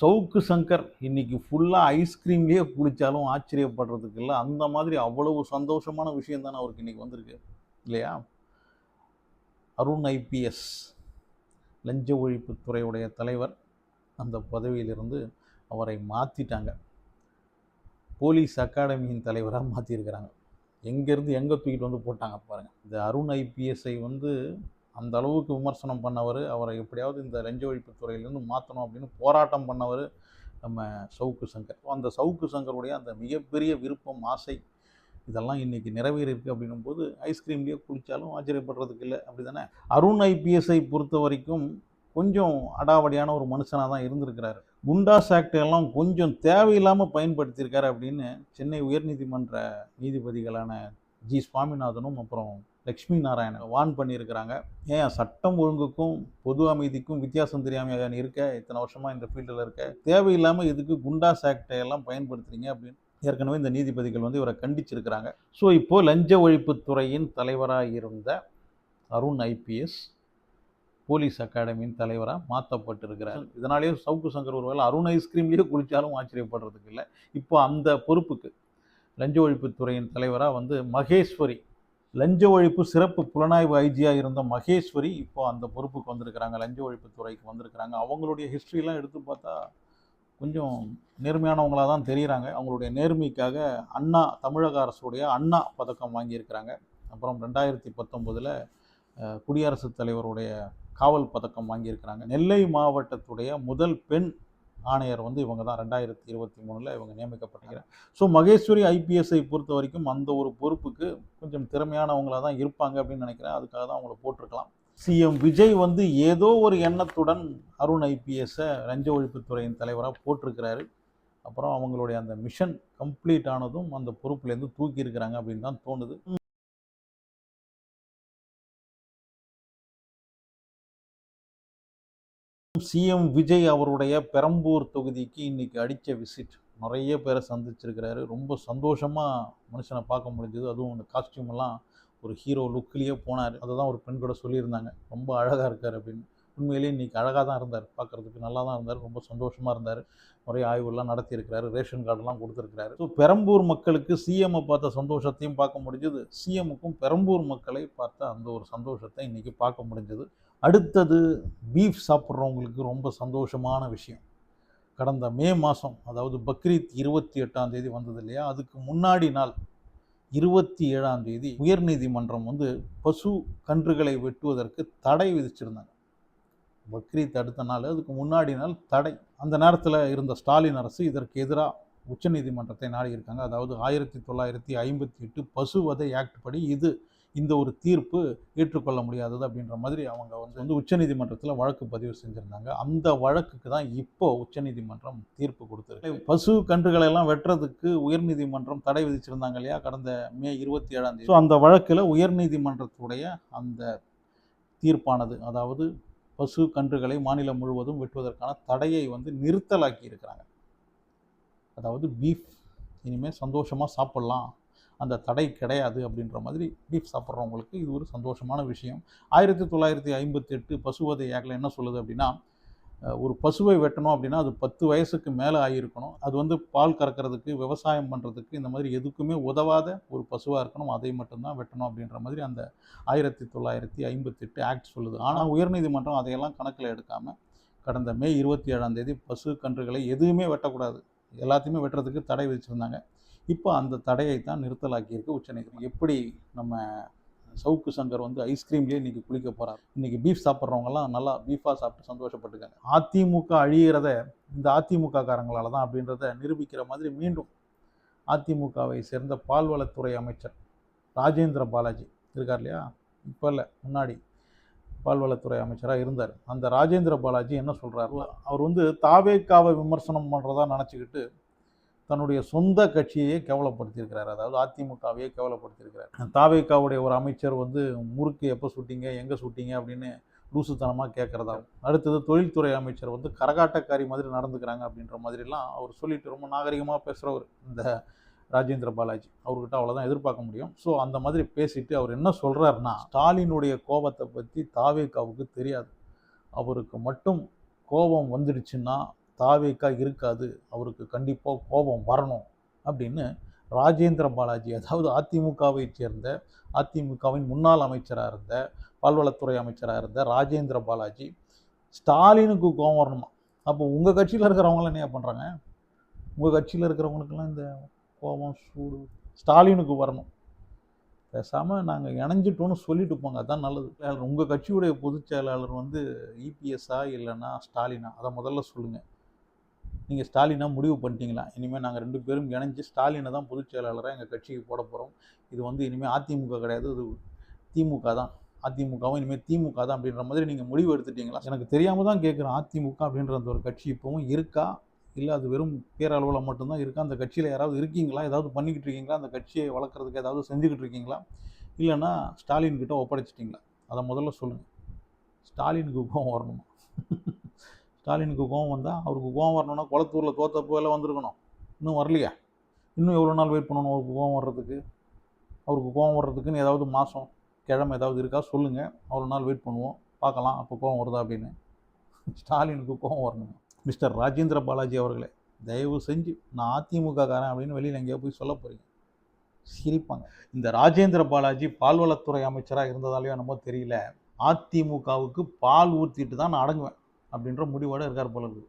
சவுக்கு சங்கர் இன்னைக்கு ஃபுல்லாக ஐஸ்கிரீம்லேயே குளித்தாலும் ஆச்சரியப்படுறதுக்கு இல்லை. அந்த மாதிரி அவ்வளவு சந்தோஷமான விஷயம் தானே அவருக்கு இன்னைக்கு வந்திருக்கு இல்லையா? அருண் ஐபிஎஸ் லஞ்ச ஒழிப்புத்துறையுடைய தலைவர் அந்த பதவியிலிருந்து அவரை மாற்றிட்டாங்க. போலீஸ் அகாடமியின் தலைவராக மாற்றிருக்கிறாங்க. எங்கேருந்து எங்கே தூக்கிட்டு வந்து போட்டாங்க பாருங்கள். இந்த அருண் ஐபிஎஸ்ஐ அந்த அளவுக்கு விமர்சனம் பண்ணவர், அவரை எப்படியாவது இந்த லஞ்ச ஒழிப்புத்துறையிலேருந்து மாற்றணும் அப்படின்னு போராட்டம் பண்ணவர் நம்ம சவுக்கு சங்கர். அந்த சவுக்கு சங்கருடைய அந்த மிகப்பெரிய விருப்பம், ஆசை இதெல்லாம் இன்றைக்கி நிறைவேறியிருக்கு அப்படின்னும் போது ஐஸ்கிரீம்லேயே குளித்தாலும் ஆச்சரியப்படுறதுக்கு இல்லை, அப்படி தானே? அருண் ஐபிஎஸ்ஐ பொறுத்த வரைக்கும் கொஞ்சம் அடாவடியான ஒரு மனுஷனாக தான் இருந்திருக்கிறாரு. குண்டாஸ் ஆக்ட் எல்லாம் கொஞ்சம் தேவையில்லாமல் பயன்படுத்தியிருக்காரு அப்படின்னு சென்னை உயர்நீதிமன்ற நீதிபதிகளான ஜி சுவாமிநாதனும் அப்புறம் லக்ஷ்மி நாராயணன் வார்ன் பண்ணியிருக்கிறாங்க. ஏன் சட்டம் ஒழுங்குக்கும் பொது அமைதிக்கும் வித்தியாசம் தெரியாமல் இருக்க, இத்தனை வருஷமாக இந்த ஃபீல்டில் இருக்க, தேவையில்லாமல் இதுக்கு குண்டாஸ் ஆக்டை எல்லாம் பயன்படுத்துறீங்க அப்படின்னு ஏற்கனவே இந்த நீதிபதிகள் இவரை கண்டிச்சிருக்கிறாங்க. ஸோ இப்போது லஞ்ச ஒழிப்புத்துறையின் தலைவராக இருந்த அருண் ஐபிஎஸ் போலீஸ் அகாடமியின் தலைவராக மாற்றப்பட்டிருக்கிறார். இதனாலேயே சவுக்கு சங்கர் ஒருவேளை அருண் ஐஸ்கிரீம்லேயே குளித்தாலும் ஆச்சரியப்படுறதுக்கு இல்லை. இப்போ அந்த பொறுப்புக்கு லஞ்ச ஒழிப்புத்துறையின் தலைவராக மகேஸ்வரி, லஞ்ச ஒழிப்பு சிறப்பு புலனாய்வு ஐஜியாக இருந்த மகேஸ்வரி இப்போ அந்த பொறுப்புக்கு வந்திருக்கிறாங்க, லஞ்ச ஒழிப்புத்துறைக்கு வந்திருக்கிறாங்க. அவங்களுடைய ஹிஸ்ட்ரிலாம் எடுத்து பார்த்தா கொஞ்சம் நேர்மையானவங்களாக தான் தெரிகிறாங்க. அவங்களுடைய நேர்மைக்காக அண்ணா, தமிழக அரசுடைய அண்ணா பதக்கம் வாங்கியிருக்கிறாங்க. அப்புறம் 2019 குடியரசுத் தலைவருடைய காவல் பதக்கம் வாங்கியிருக்கிறாங்க. நெல்லை மாவட்டத்துடைய முதல் பெண் ஆணையர் இவங்க தான் 2023 இவங்க நியமிக்கப்பட்டிருக்கிறாங்க. ஸோ மகேஸ்வரி ஐபிஎஸ்ஐ பொறுத்த வரைக்கும் அந்த ஒரு பொறுப்புக்கு கொஞ்சம் திறமையானவங்களாக தான் இருப்பாங்க அப்படின்னு நினைக்கிறேன். அதுக்காக தான் அவங்கள போட்டிருக்கலாம். சிஎம் விஜய் ஏதோ ஒரு எண்ணத்துடன் அருண் ஐபிஎஸ்ஸை லஞ்ச ஒழிப்புத்துறையின் தலைவராக போட்டிருக்கிறாரு. அப்புறம் அவங்களுடைய அந்த மிஷன் கம்ப்ளீட் ஆனதும் அந்த பொறுப்புலேருந்து தூக்கி இருக்கிறாங்க அப்படின்னு தான் தோணுது. சிஎம் விஜய் அவருடைய பெரம்பூர் தொகுதிக்கு இன்னைக்கு அடித்த விசிட் நிறைய பேரை சந்திச்சிருக்கிறாரு. ரொம்ப சந்தோஷமாக மனுஷனை பார்க்க முடிஞ்சது. அதுவும் அந்த காஸ்டியூம் எல்லாம் ஒரு ஹீரோ லுக்லேயே போனார். அதை தான் ஒரு பெண் கூட சொல்லியிருந்தாங்க, ரொம்ப அழகாக இருக்கார் அப்படின்னு. உண்மையிலேயே இன்றைக்கி அழகாக தான் இருந்தார், பார்க்குறதுக்கு நல்லா தான் இருந்தார், ரொம்ப சந்தோஷமாக இருந்தார். நிறைய ஆய்வுலாம் நடத்தியிருக்கிறாரு, ரேஷன் கார்டெலாம் கொடுத்துருக்கிறாரு. ஸோ பெரம்பூர் மக்களுக்கு சிஎம்மை பார்த்த சந்தோஷத்தையும் பார்க்க முடிஞ்சது, சிஎம்முக்கும் பெரம்பூர் மக்களை பார்த்த அந்த ஒரு சந்தோஷத்தை இன்றைக்கி பார்க்க முடிஞ்சது. அடுத்தது பீஃப் சாப்பிட்றவங்களுக்கு ரொம்ப சந்தோஷமான விஷயம். கடந்த மே மாதம், அதாவது பக்ரீத் 28ஆம் தேதி வந்தது இல்லையா, அதுக்கு முன்னாடி நாள் 27ஆம் தேதி உயர்நீதிமன்றம் பசு கன்றுகளை வெட்டுவதற்கு தடை விதிச்சிருந்தாங்க. பக்ரீத் அடுத்த நாள், அதுக்கு முன்னாடி நாள் தடை. அந்த நேரத்தில் இருந்த ஸ்டாலின் அரசு இதற்கு எதிராக உச்சநீதிமன்றத்தை நாடியிருக்காங்க. அதாவது 1958 பசுவதை ஆக்ட் படி இந்த ஒரு தீர்ப்பு ஏற்றுக்கொள்ள முடியாதது அப்படின்ற மாதிரி அவங்க உச்சநீதிமன்றத்தில் வழக்கு பதிவு செஞ்சுருந்தாங்க. அந்த வழக்குக்கு தான் இப்போ உச்சநீதிமன்றம் தீர்ப்பு கொடுத்துருக்கு. பசு கன்றுகளை எல்லாம் வெட்டுறதுக்கு உயர்நீதிமன்றம் தடை விதிச்சிருந்தாங்க இல்லையா, கடந்த மே 27ஆம் தேதி. ஸோ அந்த வழக்கில் உயர்நீதிமன்றத்துடைய அந்த தீர்ப்பானது, அதாவது பசு கன்றுகளை மாநிலம் முழுவதும் வெட்டுவதற்கான தடையை நிறுத்தலாக்கி இருக்கிறாங்க. அதாவது பீஃப் இனிமேல் சந்தோஷமாக சாப்பிட்லாம், அந்த தடை கிடையாது அப்படின்ற மாதிரி பீஃப் சாப்பிட்றவங்களுக்கு இது ஒரு சந்தோஷமான விஷயம். 1958 பசுவதை ஆக்டில் என்ன சொல்லுது அப்படின்னா, ஒரு பசுவை வெட்டணும் அப்படின்னா அது 10 வயசுக்கு மேலே ஆகியிருக்கணும். அது பால் கறக்கிறதுக்கு, விவசாயம் பண்ணுறதுக்கு, இந்த மாதிரி எதுக்குமே உதவாத ஒரு பசுவாக இருக்கணும், அதை மட்டும்தான் வெட்டணும் அப்படின்ற மாதிரி அந்த 1958 ஆக்ட் சொல்லுது. ஆனால் உயர்நீதிமன்றம் அதையெல்லாம் கணக்கில் எடுக்காமல் கடந்த மே 27ஆம் தேதி பசு கன்றுகளை எதுவுமே வெட்டக்கூடாது, எல்லாத்தையுமே வெட்டுறதுக்கு தடை விதிச்சிருந்தாங்க. இப்போ அந்த தடையை தான் நிறுத்தலாக்கியிருக்கு உச்சநீதிமன்றம். எப்படி நம்ம சவுக்கு சங்கர் ஐஸ்கிரீம்லேயே இன்றைக்கி குளிக்க போகிறார். இன்றைக்கி பீஃப் சாப்பிட்றவங்கலாம் நல்லா பீஃபாக சாப்பிட்டு சந்தோஷப்பட்டுக்காங்க. அதிமுக அழியிறத இந்த அதிமுக காரங்களால் தான் அப்படின்றத நிரூபிக்கிற மாதிரி மீண்டும் அதிமுகவை சேர்ந்த பால்வளத்துறை அமைச்சர் ராஜேந்திர பாலாஜி இருக்கார் இல்லையா, இப்போ இல்லை முன்னாடி பால்வளத்துறை அமைச்சராக இருந்தார். அந்த ராஜேந்திர பாலாஜி என்ன சொல்கிறாரு, அவர் தாவேக்காவை விமர்சனம் பண்ணுறதா நினச்சிக்கிட்டு தன்னுடைய சொந்த கட்சியையே கேவலப்படுத்தியிருக்கிறார். அதாவது அதிமுகவையே கேவலப்படுத்தியிருக்கிறார். தாவேக்காவுடைய ஒரு அமைச்சர் முறுக்கு எப்போ சுட்டிங்க, எங்கே சுட்டிங்க அப்படின்னு லூசுத்தனமாக கேட்குறதா. அடுத்தது தொழில்துறை அமைச்சர் கரகாட்டக்காரி மாதிரி நடந்துக்கிறாங்க அப்படின்ற மாதிரிலாம் அவர் சொல்லிட்டு ரொம்ப நாகரிகமாக பேசுகிறவர் இந்த ராஜேந்திர பாலாஜி. அவர்கிட்ட அவ்வளோதான் எதிர்பார்க்க முடியும். ஸோ அந்த மாதிரி பேசிட்டு அவர் என்ன சொல்கிறாருன்னா, ஸ்டாலினுடைய கோபத்தை பற்றி தாவேக்காவுக்கு தெரியாது. அவருக்கு மட்டும் கோபம் வந்துடுச்சுன்னா தாவேக்கா இருக்காது, அவருக்கு கண்டிப்பாக கோபம் வரணும் அப்படின்னு ராஜேந்திர பாலாஜி, அதாவது அதிமுகவை சேர்ந்த, அதிமுகவின் முன்னாள் அமைச்சராக இருந்த, பால்வளத்துறை அமைச்சராக இருந்த ராஜேந்திர பாலாஜி ஸ்டாலினுக்கு கோபம் வரணுமா? அப்போ உங்கள் கட்சியில் இருக்கிறவங்களாம் என்ன பண்ணுறாங்க? உங்கள் கட்சியில் இருக்கிறவங்களுக்கெல்லாம் இந்த கோபம் சூடு ஸ்டாலினுக்கு வரணும். பேசாமல் நாங்கள் இணைஞ்சிட்டோன்னு சொல்லிட்டு போங்க, அதான் நல்லது. உங்கள் கட்சியுடைய பொதுச் செயலாளர் வந்து இபிஎஸ்ஸா இல்லைன்னா ஸ்டாலினா? அதை முதல்ல சொல்லுங்கள். நீங்கள் ஸ்டாலினா முடிவு பண்ணிட்டீங்களா? இனிமேல் நாங்கள் 2 பேரும் இணைஞ்சு ஸ்டாலினை தான் பொதுச் செயலாளராக எங்கள் கட்சிக்கு போட போகிறோம். இது வந்து இனிமேல் அதிமுக கிடையாது, இது திமுக தான். அதிமுகவும் இனிமேல் திமுக தான் அப்படின்ற மாதிரி நீங்கள் முடிவு எடுத்துட்டீங்களா? எனக்கு தெரியாமல் தான் கேட்குறேன். அதிமுக அப்படின்ற அந்த ஒரு கட்சி இப்போவும் இருக்கா? இல்லை அது வெறும் பேரளவில் மட்டும்தான் இருக்கா? அந்த கட்சியில் யாராவது இருக்கீங்களா? ஏதாவது பண்ணிக்கிட்டு இருக்கீங்களா? அந்த கட்சியை வளர்க்குறதுக்கு ஏதாவது செஞ்சுக்கிட்டு இருக்கீங்களா? இல்லைன்னா ஸ்டாலின் கிட்ட ஒப்படைச்சிட்டிங்களா? அதை முதல்ல சொல்லுங்கள். ஸ்டாலினுக்கு கோவம் வரணுமா? ஸ்டாலினுக்கு கோவம் வந்தால், அவருக்கு கோவம் வரணும்னா குளத்தூரில் தோத்தப்போ எல்லாம் வந்திருக்கணும். இன்னும் வரலையா? இன்னும் எவ்வளோ நாள் வெயிட் பண்ணணும் அவருக்கு கோவம் வர்றதுக்கு? அவருக்கு கோவம் வர்றதுக்குன்னு ஏதாவது மாதம் கிழமை ஏதாவது இருக்கா? சொல்லுங்கள். அவ்வளோ நாள் வெயிட் பண்ணுவோம், பார்க்கலாம் அப்போ கோவம் வருதா அப்படின்னு. ஸ்டாலினுக்கு கோவம் வரணும். மிஸ்டர் ராஜேந்திர பாலாஜி அவர்களே, தயவு செஞ்சு நான் அதிமுக காரன் அப்படின்னு வெளியில் எங்கேயோ போய் சொல்ல போகிறீங்க, சிரிப்பாங்க. இந்த ராஜேந்திர பாலாஜி பால்வளத்துறை அமைச்சராக இருந்ததாலேயோ என்னமோ தெரியல, அதிமுகவுக்கு பால் ஊற்றிட்டு தான் நான் அடங்குவேன் அப்படின்ற முடிவோடு இருக்கார் போல இருக்குது.